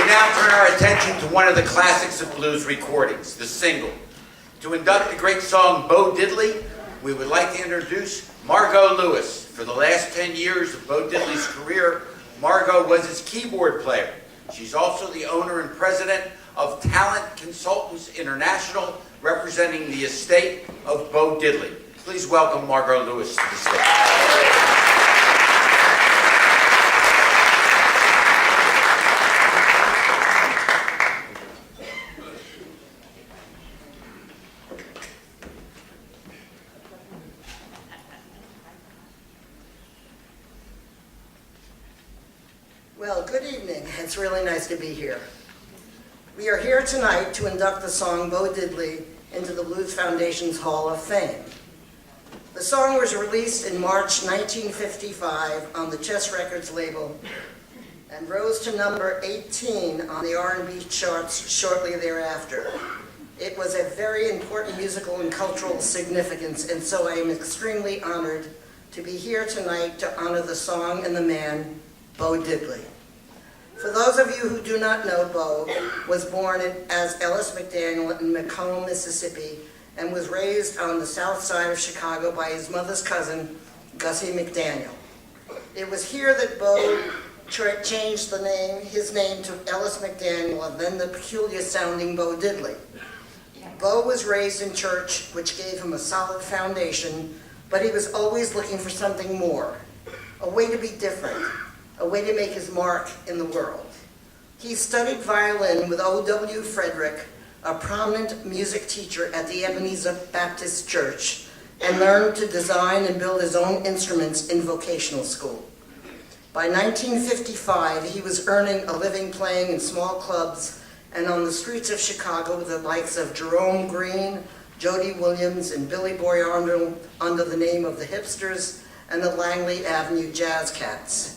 now turn our attention to one of the classics of blues recordings, the single. To induct the great song Bo Diddley, we would like to introduce Margot Lewis. For the last 10 years of Bo Diddley's career, Margot was his keyboard player. She's also the owner and president of Talent Consultants International, representing the estate of Bo Diddley. Please welcome Margot Lewis to the stage. Well, good evening. It's really nice to be here. We are here tonight to induct the song Bo Diddley into the Blues Foundation's Hall of Fame. The song was released in March 1955 on the Chess Records label and rose to number 18 on the R&B charts shortly thereafter. It was a very important musical and cultural significance, and so I am extremely honored to be here tonight to honor the song and the man, Bo Diddley. For those of you who do not know, Bo was born as Ellas McDaniel in Macomb, Mississippi, and was raised on the south side of Chicago by his mother's cousin, Gussie McDaniel. It was here that Bo changed his name to Ellas McDaniel, and then the peculiar sounding Bo Diddley. Bo was raised in church, which gave him a solid foundation, but he was always looking for something more, a way to be different, a way to make his mark in the world. He studied violin with O.W. Frederick, a prominent music teacher at the Ebenezer Baptist Church, and learned to design and build his own instruments in vocational school. By 1955, he was earning a living playing in small clubs and on the streets of Chicago with the likes of Jerome Green, Jody Williams, and Billy Boy Arnold under the name of the Hipsters and the Langley Avenue Jazz Cats.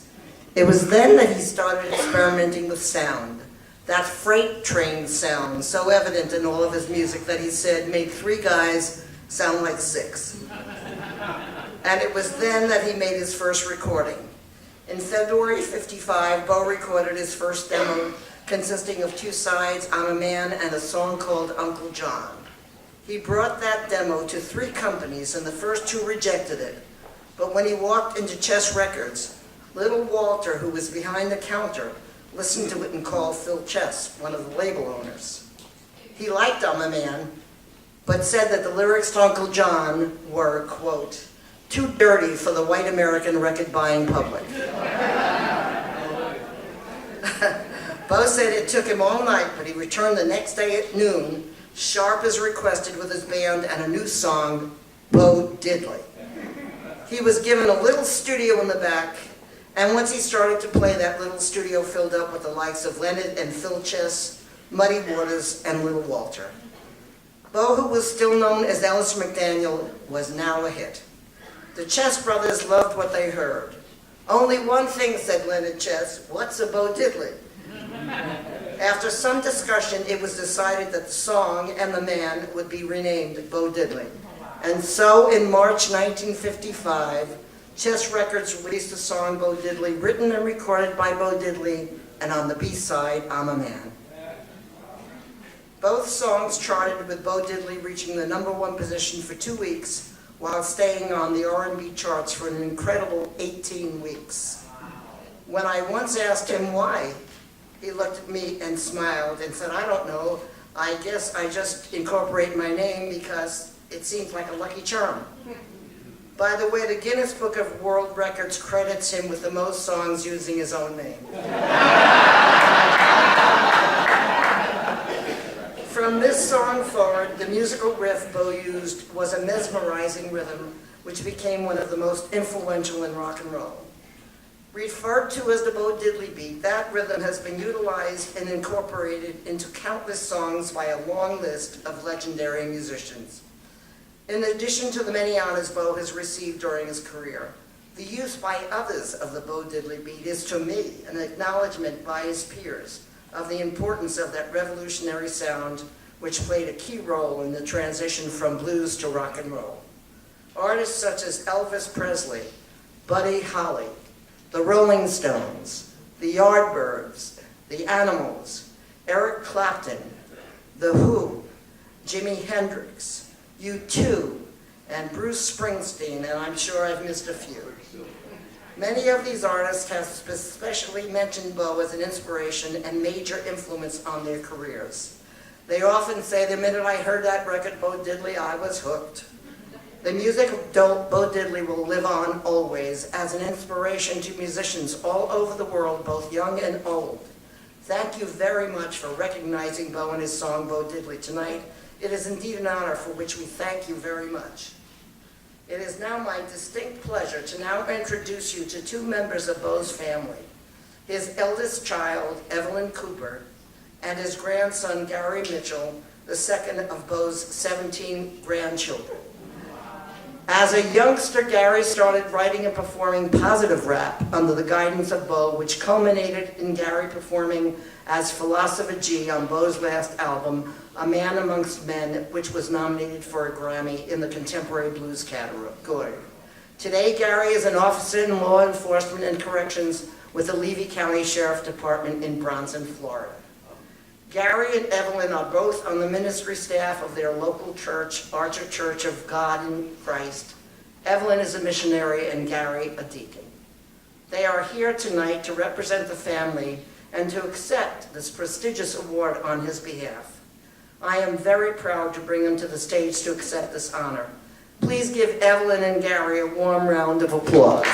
It was then that he started experimenting with sound, that freight train sound so evident in all of his music that he said made 3 guys sound like 6. And it was then that he made his first recording. In February '55, Bo recorded his first demo consisting of 2 sides, I'm a Man, and a song called Uncle John. He brought that demo to 3 companies, and the first 2 rejected it. But when he walked into Chess Records, Little Walter, who was behind the counter, listened to it and called Phil Chess, one of the label owners. He liked I'm a Man, but said that the lyrics to Uncle John were, quote, too dirty for the white American record-buying public. Bo said it took him all night, but he returned the next day at noon, sharp as requested with his band and a new song, Bo Diddley. He was given a little studio in the back, and once he started to play, that little studio filled up with the likes of Leonard and Phil Chess, Muddy Waters, and Little Walter. Bo, who was still known as Ellas McDaniel, was now a hit. The Chess brothers loved what they heard. Only one thing, said Leonard Chess, what's a Bo Diddley? After some discussion, it was decided that the song and the man would be renamed Bo Diddley. And so, in March 1955, Chess Records released the song Bo Diddley, written and recorded by Bo Diddley, and on the B-side, I'm a Man. Both songs charted with Bo Diddley reaching the #1 position for 2 weeks, while staying on the R&B charts for an incredible 18 weeks. When I once asked him why, he looked at me and smiled and said, I don't know, I guess I just incorporate my name because it seems like a lucky charm. By the way, the Guinness Book of World Records credits him with the most songs using his own name. From this song forward, the musical riff Bo used was a mesmerizing rhythm, which became one of the most influential in rock and roll. Referred to as the Bo Diddley beat, that rhythm has been utilized and incorporated into countless songs by a long list of legendary musicians. In addition to the many honors Bo has received during his career, the use by others of the Bo Diddley beat is, to me, an acknowledgement by his peers of the importance of that revolutionary sound which played a key role in the transition from blues to rock and roll. Artists such as Elvis Presley, Buddy Holly, the Rolling Stones, the Yardbirds, The Animals, Eric Clapton, The Who, Jimi Hendrix, U2, and Bruce Springsteen, and I'm sure I've missed a few. Many of these artists have especially mentioned Bo as an inspiration and major influence on their careers. They often say, the minute I heard that record, Bo Diddley, I was hooked. The music of Bo Diddley will live on always as an inspiration to musicians all over the world, both young and old. Thank you very much for recognizing Bo and his song, Bo Diddley, tonight. It is indeed an honor for which we thank you very much. It is now my distinct pleasure to now introduce you to two members of Bo's family, his eldest child, Evelyn Cooper, and his grandson, Gary Mitchell, the second of Bo's 17 grandchildren. As a youngster, Gary started writing and performing positive rap under the guidance of Bo, which culminated in Gary performing as Philosopher G on Bo's last album, A Man Amongst Men, which was nominated for a Grammy in the Contemporary Blues category. Today, Gary is an officer in law enforcement and corrections with the Levy County Sheriff Department in Bronson, Florida. Gary and Evelyn are both on the ministry staff of their local church, Archer Church of God in Christ. Evelyn is a missionary and Gary a deacon. They are here tonight to represent the family and to accept this prestigious award on his behalf. I am very proud to bring them to the stage to accept this honor. Please give Evelyn and Gary a warm round of applause.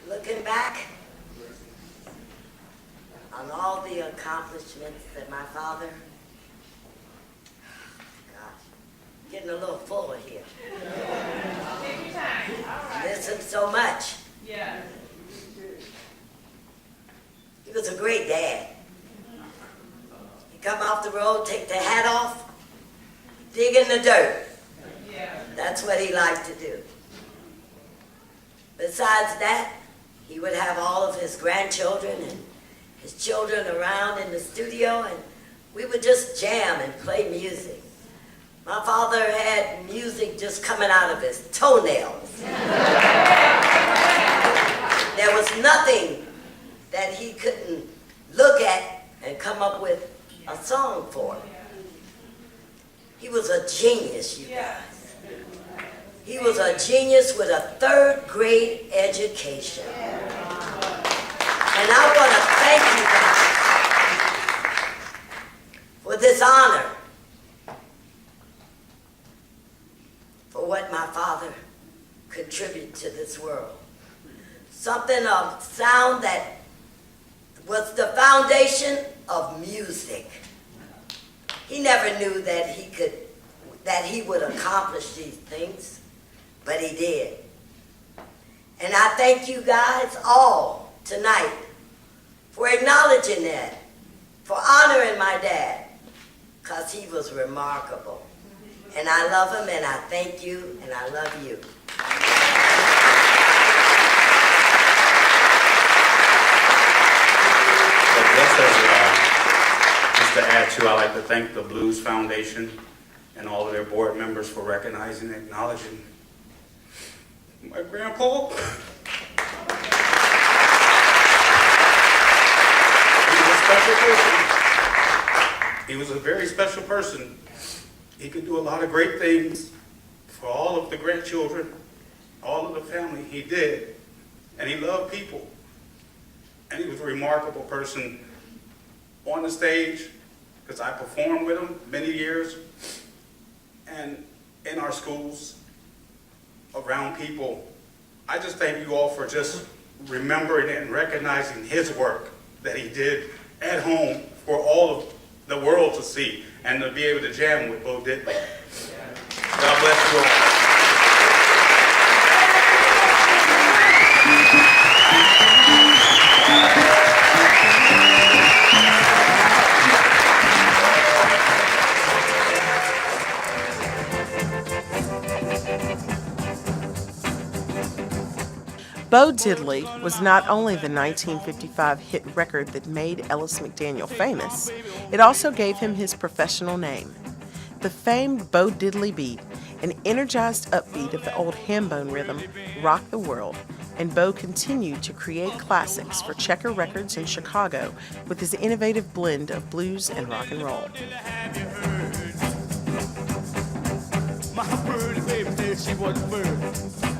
Looking back on all the accomplishments that my father, gosh, getting a little full here. Take your time. All right. Miss him so much. Yeah. He was a great dad. He'd come off the road, take the hat off, dig in the dirt. Yeah. That's what he liked to do. Besides that, he would have all of his grandchildren and his children around in the studio, and we would just jam and play music. My father had music just coming out of his toenails. There was nothing that he couldn't look at and come up with a song for. He was a genius, you guys. He was a genius with a third grade education. And I want to thank you guys for this honor, for what my father contributed to this world. Something of sound that was the foundation of music. He never knew that he would accomplish these things, but he did. And I thank you guys all tonight for acknowledging that, for honoring my dad, because he was remarkable. And I love him, and I thank you, and I love you. Just to add to, I'd like to thank the Blues Foundation and all of their board members for recognizing and acknowledging my grandpa. He was a special person. He was a very special person. He could do a lot of great things for all of the grandchildren, all of the family. He did. And he loved people. And he was a remarkable person on the stage, because I performed with him many years, and in our schools, around people. I just thank you all for just remembering and recognizing his work that he did at home for all of the world to see, and to be able to jam with Bo Diddley. God bless you all. Bo Diddley was not only the 1955 hit record that made Ellas McDaniel famous, it also gave him his professional name. The famed Bo Diddley beat, an energized upbeat of the old Hambone rhythm, rocked the world, and Bo continued to create classics for Checker Records in Chicago with his innovative blend of blues and rock and roll. My pretty baby said she was a bird.